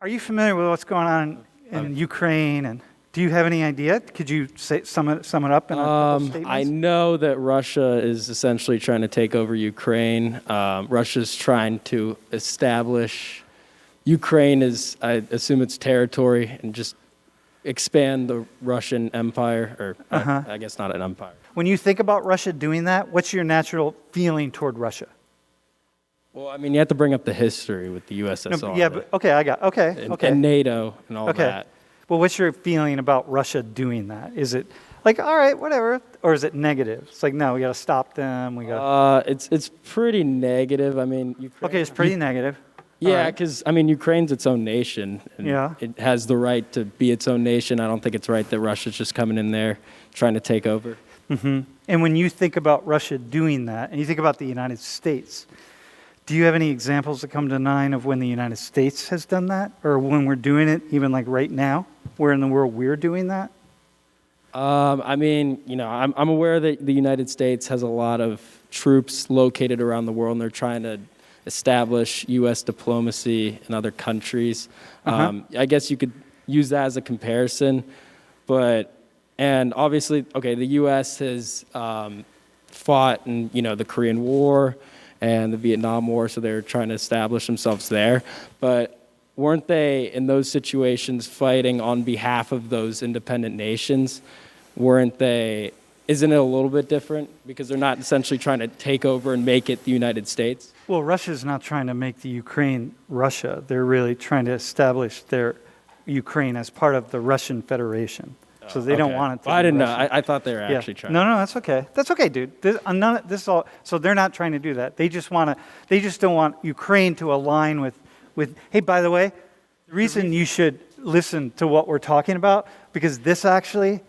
Are you familiar with what's going on in Ukraine? And do you have any idea? Could you sum it up in a couple statements? I know that Russia is essentially trying to take over Ukraine. Russia's trying to establish Ukraine as, I assume, its territory and just expand the Russian empire, or I guess not an empire. When you think about Russia doing that, what's your natural feeling toward Russia? Well, I mean, you have to bring up the history with the USSR. No, yeah, but okay. And NATO and all that. Well, what's your feeling about Russia doing that? Is it like, all right, whatever, or is it negative? It's like, no, we got to stop them. We got. It's pretty negative. I mean, Ukraine, okay, it's pretty negative. Yeah, because I mean, Ukraine's its own nation. And it has the right to be its own nation. I don't think it's right that Russia's just coming in there trying to take over. Mm-hmm. And when you think about Russia doing that, and you think about the United States, do you have any examples that come to mind of when the United States has done that, or when we're doing it, even like right now, where in the world we're doing that? I mean, you know, I'm aware that the United States has a lot of troops located around the world, and they're trying to establish U.S. diplomacy in other countries. I guess you could use that as a comparison, and obviously, okay, the U.S. has fought in, you know, the Korean War and the Vietnam War, so they're trying to establish themselves there. But weren't they, in those situations, fighting on behalf of those independent nations? Isn't it a little bit different? Because they're not essentially trying to take over and make it the United States? Well, Russia's not trying to make the Ukraine Russia. They're really trying to establish their Ukraine as part of the Russian Federation. So they don't want it to be I didn't Russian. know. I thought they were actually trying. No, that's okay. That's okay, dude. So they're not trying to do that. They just don't want Ukraine to align with. Hey, by the way, the reason you should listen to what we're talking about, because this actually,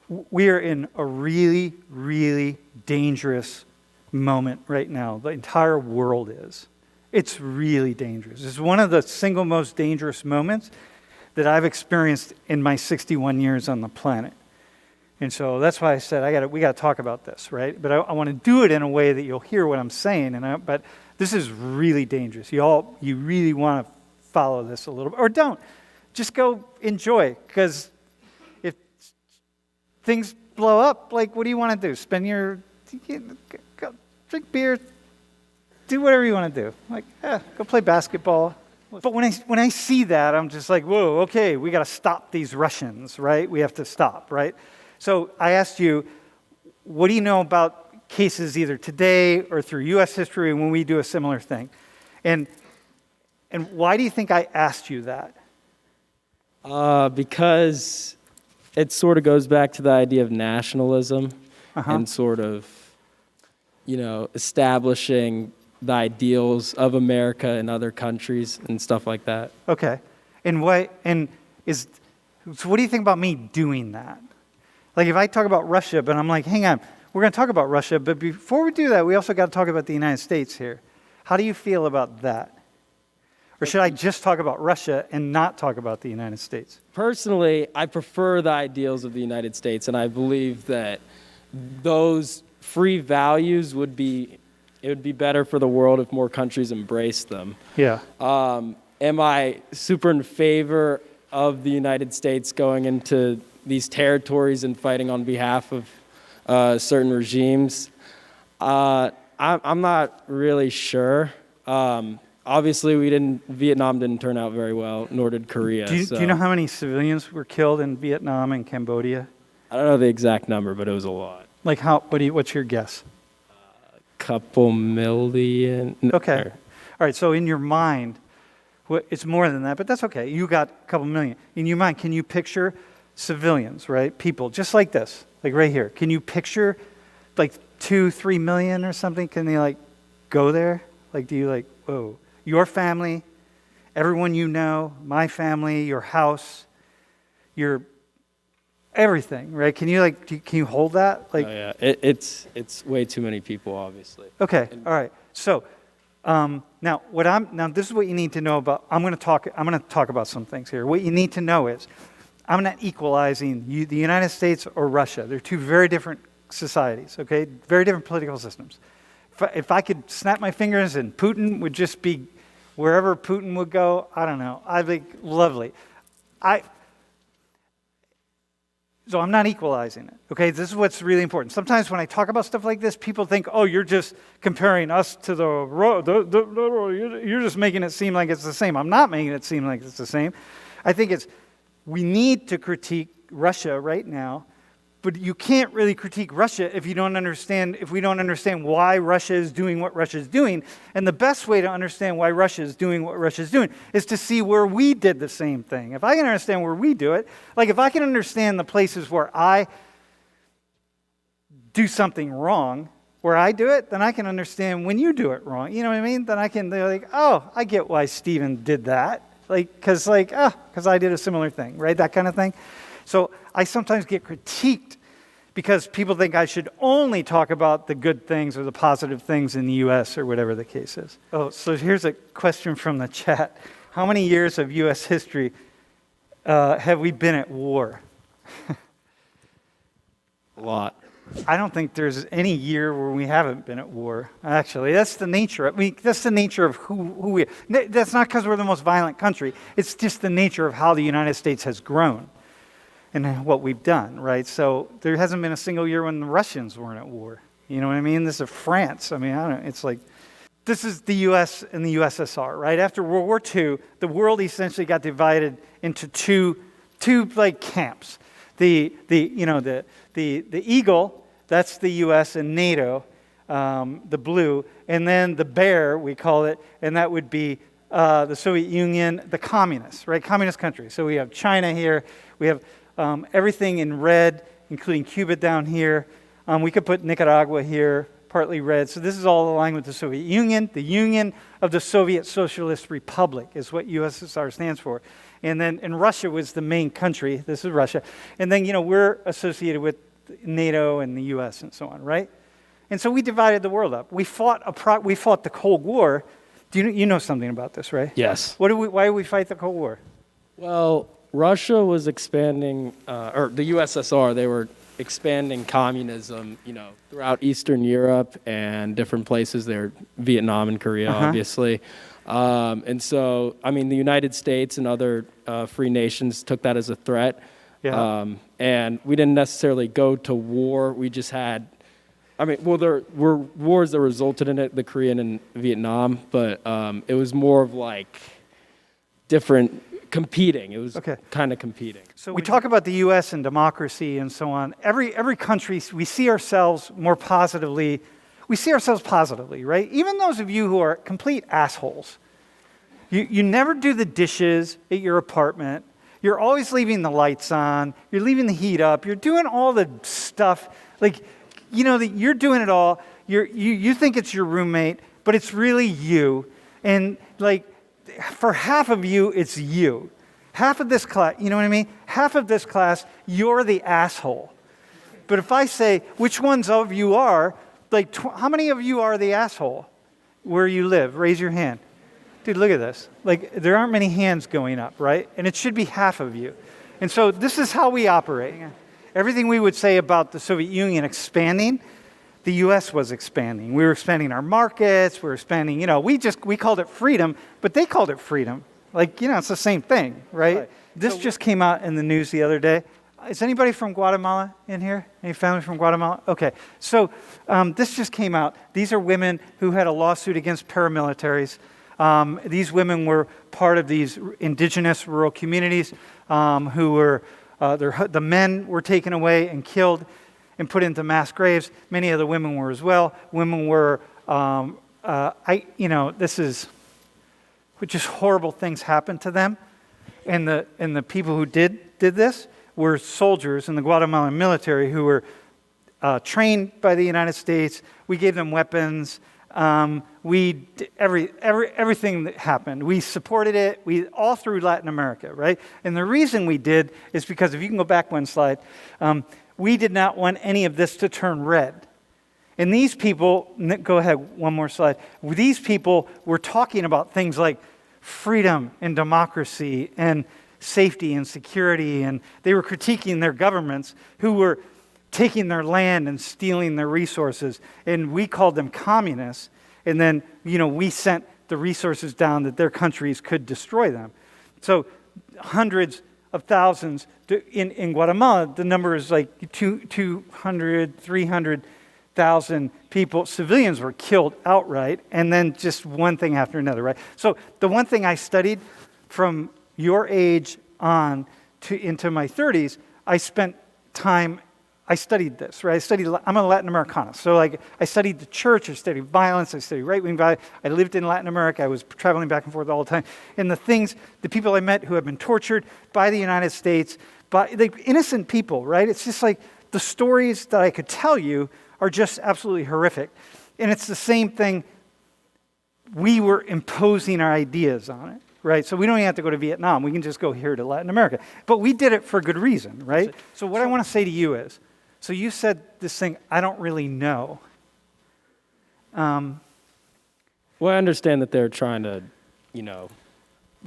we are in a really, really dangerous moment right now. The entire world is. It's really dangerous. It's one of the single most dangerous moments that I've experienced in my 61 years on the planet. And so that's why I said we got to talk about this, right? But I want to do it in a way that you'll hear what I'm saying. But this is really dangerous. You really want to follow this a little bit, or don't. Just go enjoy, because if things blow up, like, what do you want to do? Go drink beer, do whatever you want to do. Like, go play basketball. But when I see that, I'm just like, whoa, okay, we got to stop these Russians, right? We have to stop, right? So I asked you, what do you know about cases either today or through U.S. history when we do a similar thing? And why do you think I asked you that? Because it sort of goes back to the idea of nationalism and sort of, you know, establishing the ideals of America and other countries and stuff like that. Okay. So what do you think about me doing that? Like, if I talk about Russia, but I'm like, hang on, we're going to talk about Russia, but before we do that, we also got to talk about the United States here. How do you feel about that? Or should I just talk about Russia and not talk about the United States? Personally, I prefer the ideals of the United States, and I believe that those free values would be better for the world if more countries embraced them. Yeah. Am I super in favor of the United States going into these territories and fighting on behalf of certain regimes? I'm not really sure. Obviously, Vietnam didn't turn out very well, nor did Korea. Do you know how many civilians were killed in Vietnam and Cambodia? I don't know the exact number, but it was a lot. Like what's your guess? Couple million. Okay. All right. So in your mind, it's more than that, but that's okay. You got a couple million. In your mind, can you picture civilians, right? People just like this, like right here. Can you picture like 2-3 million or something? Can they like go there? Like, do you like, whoa, your family, everyone you know, my family, your house, your everything, right? Can you hold that? Like, oh, yeah, it's way too many people, obviously. Okay, all right. So now this is what you need to know about. I'm going to talk about some things here. What you need to know is, I'm not equalizing the United States or Russia. They're two very different societies. Okay, very different political systems. If I could snap my fingers and Putin would just be wherever Putin would go, I don't know. I think lovely. So I'm not equalizing it, okay? This is what's really important. Sometimes when I talk about stuff like this, people think, oh, you're just comparing us to you're just making it seem like it's the same. I'm not making it seem like it's the same. I think we need to critique Russia right now, but you can't really critique Russia if we don't understand why Russia is doing what Russia is doing. And the best way to understand why Russia is doing what Russia is doing is to see where we did the same thing. If I can understand where we do it, like if I can understand the places where I do something wrong, where I do it, then I can understand when you do it wrong. You know what I mean? Then I can be like, oh, I get why Stephen did that. Because I did a similar thing, right? That kind of thing. So I sometimes get critiqued because people think I should only talk about the good things or the positive things in the U.S. or whatever the case is. Oh, so here's a question from the chat. How many years of U.S. history have we been at war? A lot. I don't think there's any year where we haven't been at war. Actually, that's the nature. That's the nature of who we. That's not because we're the most violent country. It's just the nature of how the United States has grown and what we've done, right? So there hasn't been a single year when the Russians weren't at war. You know what I mean? This is France. I mean, I don't know. It's like this is the U.S. and the USSR, right? After World War II, the world essentially got divided into two like camps. The eagle, that's the U.S. and NATO, the blue, and then the bear, we call it, and that would be the Soviet Union, the communists, right? Communist countries. So we have China here, we have everything in red, including Cuba down here. We could put Nicaragua here, partly red. So this is all aligned with the Soviet Union. The Union of the Soviet Socialist Republic is what USSR stands for. And Russia was the main country. This is Russia. And then, we're associated with NATO and the US and so on, right? And so we divided the world up. We fought the Cold War. Do you know something about this, right? Yes. Why did we fight the Cold War? Well, Russia was expanding, or the USSR, they were expanding communism, throughout Eastern Europe and different places there, Vietnam and Korea, obviously. And so, the United States and other free nations took that as a threat. Yeah. And we didn't necessarily go to war. We just had, there were wars that resulted in it, the Korean and Vietnam, but it was more of like different competing. It was kind of competing. So we talk about the U.S. and democracy and so on. Every country, we see ourselves more positively. We see ourselves positively, right? Even those of you who are complete assholes. You never do the dishes at your apartment. You're always leaving the lights on. You're leaving the heat up. You're doing all the stuff. You're doing it all. You think it's your roommate, but it's really you. And for half of you, it's you. Half of this class, you know what I mean? Half of this class, you're the asshole. But if I say, which ones of you are, how many of you are the asshole where you live? Raise your hand. Dude, look at this. There aren't many hands going up, right? And it should be half of you. And so this is how we operate. Everything we would say about the Soviet Union expanding, the U.S. was expanding. We were expanding our markets. We were expanding, we called it freedom, but they called it freedom. It's the same thing, right? This just came out in the news the other day. Is anybody from Guatemala in here? Any family from Guatemala? Okay. So this just came out. These are women who had a lawsuit against paramilitaries. These women were part of these indigenous rural communities who were, the men were taken away and killed and put into mass graves. Many of the women were as well. Women were, just horrible things happened to them. And the people who did this were soldiers in the Guatemalan military who were trained by the United States. We gave them weapons. We did everything that happened. We supported it. All through Latin America, right? And the reason we did is because, if you can go back one slide, we did not want any of this to turn red. And these people, go ahead, one more slide. These people were talking about things like freedom and democracy and safety and security, and they were critiquing their governments who were taking their land and stealing their resources, and we called them communists. And then, we sent the resources down that their countries could destroy them. So hundreds of thousands. In Guatemala, the number is like 200, 300,000 people, civilians were killed outright, and then just one thing after another, right? So the one thing I studied from your age on into my 30s, I studied this, right? I'm a Latin Americana. So like I studied the church, I studied violence, I studied right-wing violence. I lived in Latin America. I was traveling back and forth all the time. And the people I met who have been tortured by the United States, by like innocent people, right? It's just like the stories that I could tell you are just absolutely horrific. And it's the same thing. We were imposing our ideas on it, right? So we don't even have to go to Vietnam. We can just go here to Latin America. But we did it for good reason, right? So what I want to say to you is, so you said this thing, I don't really know. Well, I understand that they're trying to,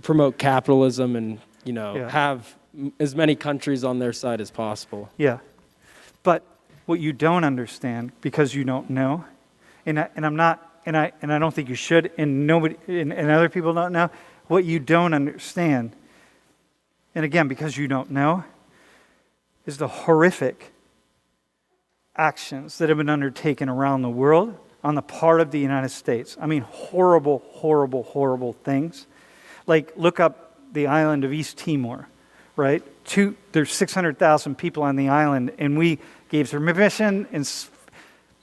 promote capitalism and, have as many countries on their side as possible. Yeah. But what you don't understand, because you don't know, and I don't think you should, and nobody and other people don't know, what you don't understand, and again, because you don't know, is the horrific actions that have been undertaken around the world on the part of the United States. I mean, horrible, horrible, horrible things. Like, look up the island of East Timor, right? There's 600,000 people on the island, and we gave permission and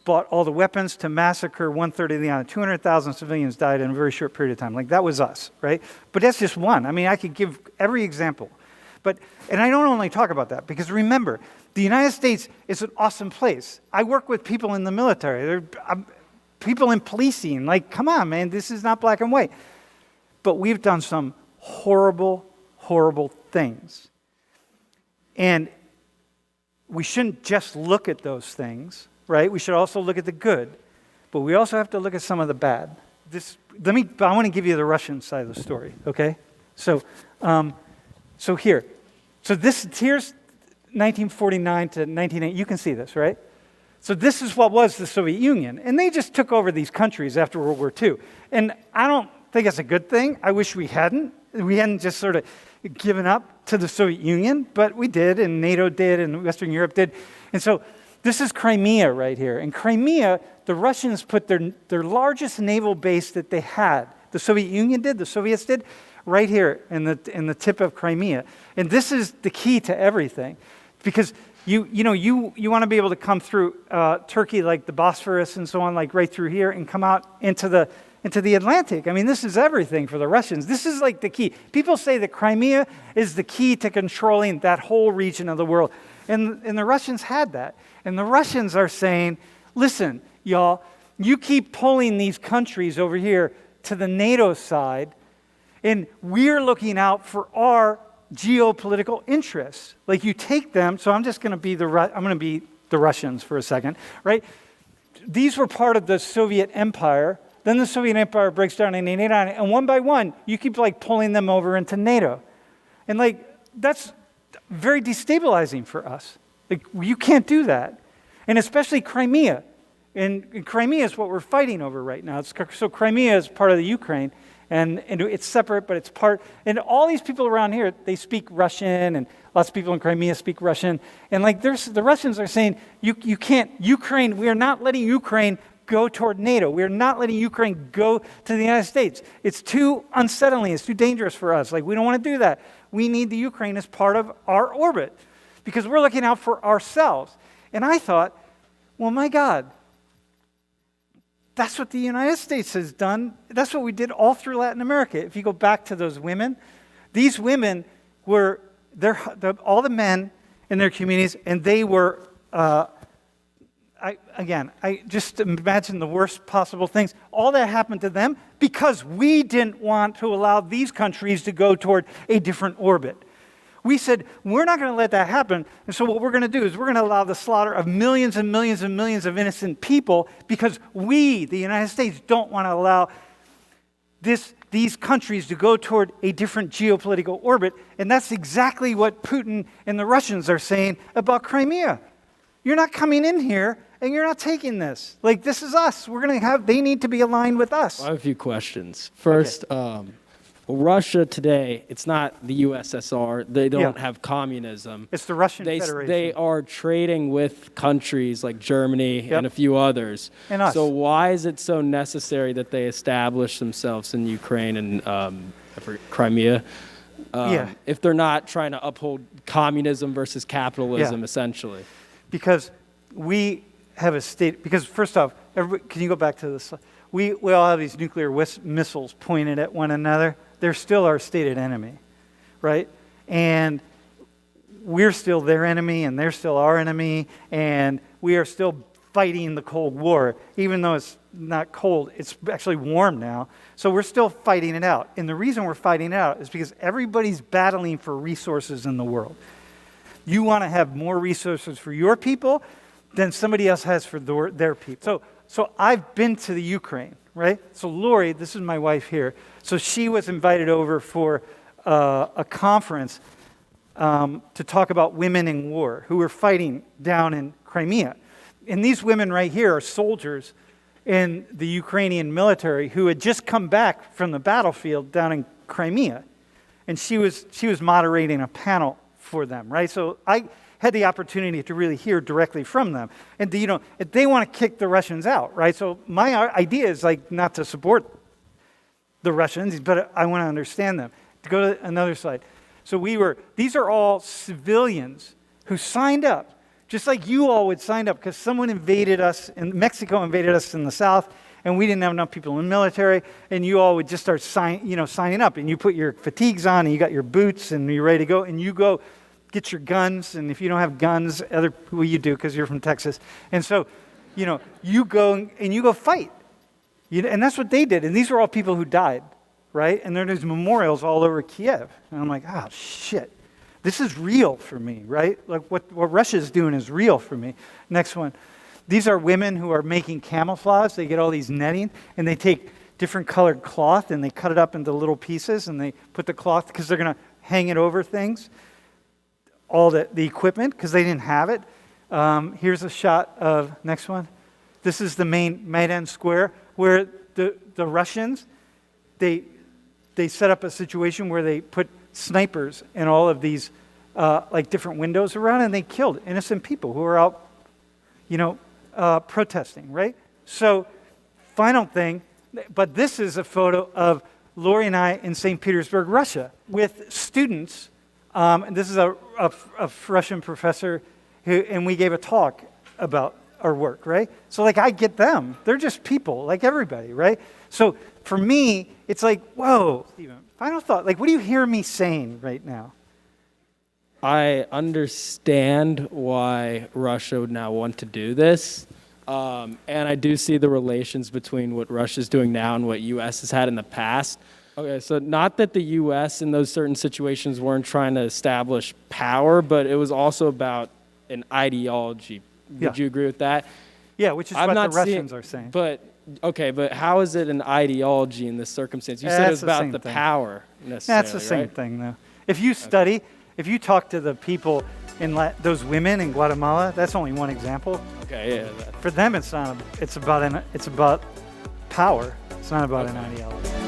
bought all the weapons to massacre 1/3 of the island. 200,000 civilians died in a very short period of time. Like, that was us, right? But that's just one. I mean, I could give every example. And I don't only talk about that, because remember, the United States is an awesome place. I work with people in the military. People in policing. Like, come on, man, this is not black and white. But we've done some horrible, horrible things. And we shouldn't just look at those things, right? We should also look at the good. But we also have to look at some of the bad. I want to give you the Russian side of the story, okay? So here's 1949 to 1980. You can see this, right? So this is what was the Soviet Union. And they just took over these countries after World War II. And I don't think it's a good thing. I wish we hadn't. We hadn't just sort of given up to the Soviet Union, but we did, and NATO did, and Western Europe did. And so this is Crimea right here. In Crimea, the Russians put their largest naval base that they had. The Soviet Union did, the Soviets did, right here in the tip of Crimea. And this is the key to everything. Because you want to be able to come through Turkey, like the Bosphorus and so on, like right through here, and come out into the Atlantic. I mean, this is everything for the Russians. This is like the key. People say that Crimea is the key to controlling that whole region of the world. And the Russians had that. And the Russians are saying, listen, y'all, you keep pulling these countries over here to the NATO side, and we're looking out for our geopolitical interests. Like, you take them, so I'm going to be the Russians for a second, right? These were part of the Soviet Empire. Then the Soviet Empire breaks down in 1989, and one by one, you keep like pulling them over into NATO. And like, that's very destabilizing for us. Like, you can't do that. And especially Crimea. And Crimea is what we're fighting over right now. So Crimea is part of the Ukraine, and it's separate, but it's part. And all these people around here, they speak Russian, and lots of people in Crimea speak Russian. And like, the Russians are saying, you can't, Ukraine, we are not letting Ukraine go toward NATO. We are not letting Ukraine go to the United States. It's too unsettling. It's too dangerous for us. Like, we don't want to do that. We need the Ukraine as part of our orbit because we're looking out for ourselves. And I thought, well, my God, that's what the United States has done. That's what we did all through Latin America. If you go back to those women, these women were, all the men in their communities, and they were, I just imagine the worst possible things. All that happened to them because we didn't want to allow these countries to go toward a different orbit. We said, we're not going to let that happen. And so what we're going to do is we're going to allow the slaughter of millions and millions and millions of innocent people because we, the United States, don't want to allow these countries to go toward a different geopolitical orbit. And that's exactly what Putin and the Russians are saying about Crimea. You're not coming in here and you're not taking this. Like, this is us. They need to be aligned with us. I have a few questions. First, Russia today, it's not the USSR. They don't have communism. It's the Russian Federation. They are trading with countries like Germany and a few others. And us. So why is it so necessary that they establish themselves in Ukraine and Crimea? If they're not trying to uphold communism versus capitalism, essentially. Because we have a state, because first off, can you go back to this? We all have these nuclear missiles pointed at one another. They're still our stated enemy, right? And we're still their enemy, and they're still our enemy, and we are still fighting the Cold War, even though it's not cold, it's actually warm now. So we're still fighting it out. And the reason we're fighting it out is because everybody's battling for resources in the world. You want to have more resources for your people than somebody else has for their people. So I've been to the Ukraine, right? So Lori, this is my wife here. So she was invited over for a conference to talk about women in war who were fighting down in Crimea. And these women right here are soldiers in the Ukrainian military who had just come back from the battlefield down in Crimea. And she was moderating a panel for them, right? So I had the opportunity to really hear directly from them. And, they want to kick the Russians out, right? So my idea is like not to support the Russians, but I want to understand them. To go to another slide. So these are all civilians who signed up, just like you all would sign up because someone invaded us, and Mexico invaded us in the south, and we didn't have enough people in the military, and you all would just start signing up, and you put your fatigues on, and you got your boots, and you're ready to go, and you go get your guns, and if you don't have guns, you do because you're from Texas, and so, you go fight, and that's what they did, and these are all people who died, right? And there's memorials all over Kiev, and I'm like, oh shit. This is real for me, right? Like what Russia's doing is real for me. Next one. These are women who are making camouflage. They get all these netting, and they take different colored cloth, and they cut it up into little pieces, and they put the cloth, because they're going to hang it over things, all the equipment, because they didn't have it. Here's a shot of, next one. This is the main Maidan Square, where the Russians, they set up a situation where they put snipers in all of these different windows around, and they killed innocent people who were out, protesting, right? So, final thing, but this is a photo of Lori and I in St. Petersburg, Russia, with students. And this is a Russian professor, and we gave a talk about our work, right? So, I get them. They're just people, like everybody, right? So, for me, it's like, whoa, Stephen. Final thought, what do you hear me saying right now? I understand why Russia would now want to do this. And I do see the relations between what Russia's doing now and what U.S. has had in the past. Okay, so not that the U.S. in those certain situations weren't trying to establish power, but it was also about an ideology. Would you agree with that? Yeah, which is what the Russians are saying. But how is it an ideology in this circumstance? You said it was about the power, necessarily, That's the same thing, though. If you talk to the people in those women in Guatemala, that's only one example. Okay, yeah. For them, it's about power. It's not about an ideology.